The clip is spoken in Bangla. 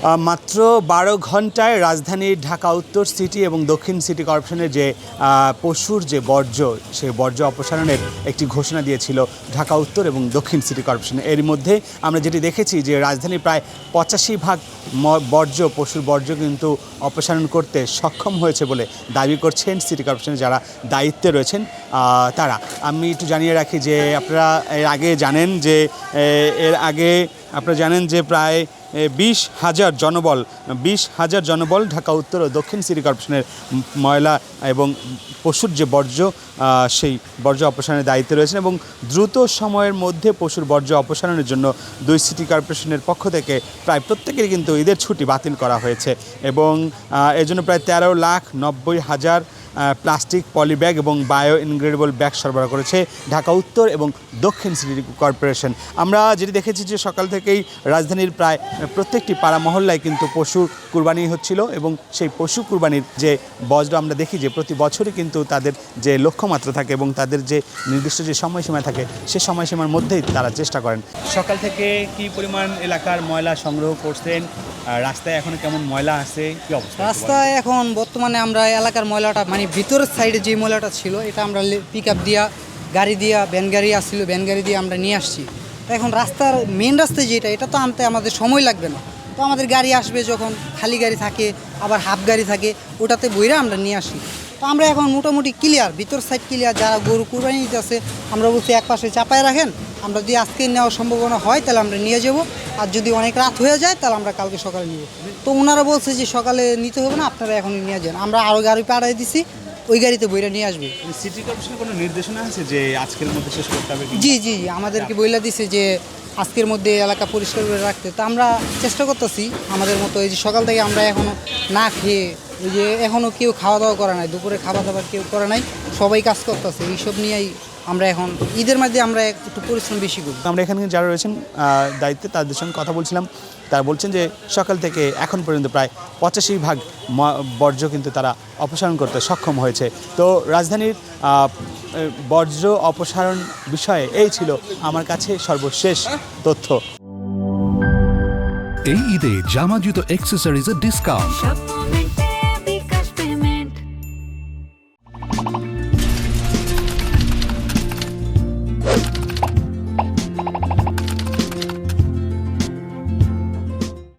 মাত্র ১২ ঘন্টায় রাজধানীর ঢাকা উত্তর সিটি এবং দক্ষিণ সিটি কর্পোরেশনের যে পশুর যে বর্জ্য সেই বর্জ্য অপসারণের একটি ঘোষণা দিয়েছিল ঢাকা উত্তর এবং দক্ষিণ সিটি কর্পোরেশন। এর মধ্যে আমরা যেটি দেখেছি যে রাজধানীর প্রায় ৮৫% পশুর বর্জ্য কিন্তু অপসারণ করতে সক্ষম হয়েছে বলে দাবি করছেন সিটি কর্পোরেশনের যারা দায়িত্বে রয়েছেন তারা। আমি একটু জানিয়ে রাখি যে আপনারা এর আগে জানেন যে প্রায় ২০,০০০ জনবল ঢাকা উত্তর ও দক্ষিণ সিটি কর্পোরেশনের ময়লা এবং পশুর যে বর্জ্য সেই বর্জ্য অপসারণের দায়িত্বে রয়েছেন এবং দ্রুত সময়ের মধ্যে পশুর বর্জ্য অপসারণের জন্য ২ সিটি কর্পোরেশনের পক্ষ থেকে প্রায় প্রত্যেকেরই কিন্তু ঈদের ছুটি বাতিল করা হয়েছে এবং এর জন্য প্রায় ১৩,৯০,০০০ প্লাস্টিক পলিব্যাগ এবং বায়ো ইনগ্রেডেবল ব্যাগ সরবরাহ করেছে ঢাকা উত্তর এবং দক্ষিণ সিটি কর্পোরেশন। আমরা যেটি দেখেছি যে সকাল থেকেই রাজধানীর প্রায় প্রত্যেকটি পাড়া মহল্লায় কিন্তু পশু কুরবানি হচ্ছিল এবং সেই পশু কুরবানির যে বর্জ্য আমরা দেখি যে প্রতি বছরই কিন্তু তাদের যে লক্ষ্যমাত্রা থাকে এবং তাদের যে নির্দিষ্ট যে সময়সীমা থাকে সে সময়সীমার মধ্যেই তারা চেষ্টা করেন। সকাল থেকে কি পরিমাণ এলাকার ময়লা সংগ্রহ করছেন? রাস্তায় এখন কেমন ময়লা আছে, কি অবস্থা? রাস্তায় এখন বর্তমানে আমরা এলাকার ময়লাটা মানে ভিতরের সাইডে যে ময়লাটা ছিল এটা আমরা পিক আপ দিয়া গাড়ি দিয়া ভ্যান গাড়ি আসছিল, ভ্যান গাড়ি দিয়ে আমরা নিয়ে আসছি। তো এখন রাস্তার মেন রাস্তায় যেটা এটা তো আনতে আমাদের সময় লাগবে না, তো আমাদের গাড়ি আসবে যখন খালি গাড়ি থাকে আবার হাফ গাড়ি থাকে ওটাতে বইরা আমরা নিয়ে আসি। তো আমরা এখন মোটামুটি ক্লিয়ার, ভিতর সাইড ক্লিয়ার। যারা গরু কুরবানি দিতে আছে আমরা বলছি এক পাশে চাপায় রাখেন, আমরা যদি আজকে নেওয়ার সম্ভাবনা হয় তাহলে আমরা নিয়ে যাব, আর যদি অনেক রাত হয়ে যায় তাহলে আমরা কালকে সকালে নিব। তো ওনারা বলছে যে সকালে নিতে হবে না, আপনারা এখনই নিয়ে যান। আমরা আরও গাড়ি পাঠিয়ে দিছি, ওই গাড়িতে বইরা নিয়ে আসবে। সিটি কর্পোরেশনের কোনো নির্দেশনা আছে যে আজকের মধ্যে শেষ করতে হবে? জি আমাদেরকে বইলা দিছে যে আজকের মধ্যে এলাকা পরিষ্কার করে রাখতে। তো আমরা চেষ্টা করতেছি আমাদের মতো। এই যে সকাল থেকে আমরা এখনও না খেয়ে, ওই যে এখনও কেউ খাওয়া দাওয়া করে নাই, দুপুরে খাওয়া দাওয়া কেউ করে নাই, সবাই কাজ করতেছে। এইসব নিয়েই আমরা এখন ঈদের মধ্যে আমরা একটু পরিশ্রম বেশি করি। আমরা এখানে যারা রয়েছেন দায়িত্বে তাদের সঙ্গে কথা বলছিলাম, তারা বলছেন যে সকাল থেকে এখন পর্যন্ত প্রায় ৮৫% বর্জ্য কিন্তু তারা অপসারণ করতে সক্ষম হয়েছে। তো রাজধানীর বর্জ্য অপসারণ বিষয়ে এই ছিল আমার কাছে সর্বশেষ তথ্য। এই ঈদে জামা জুতো অ্যাক্সেসরিজের ডিসকাউন্ট।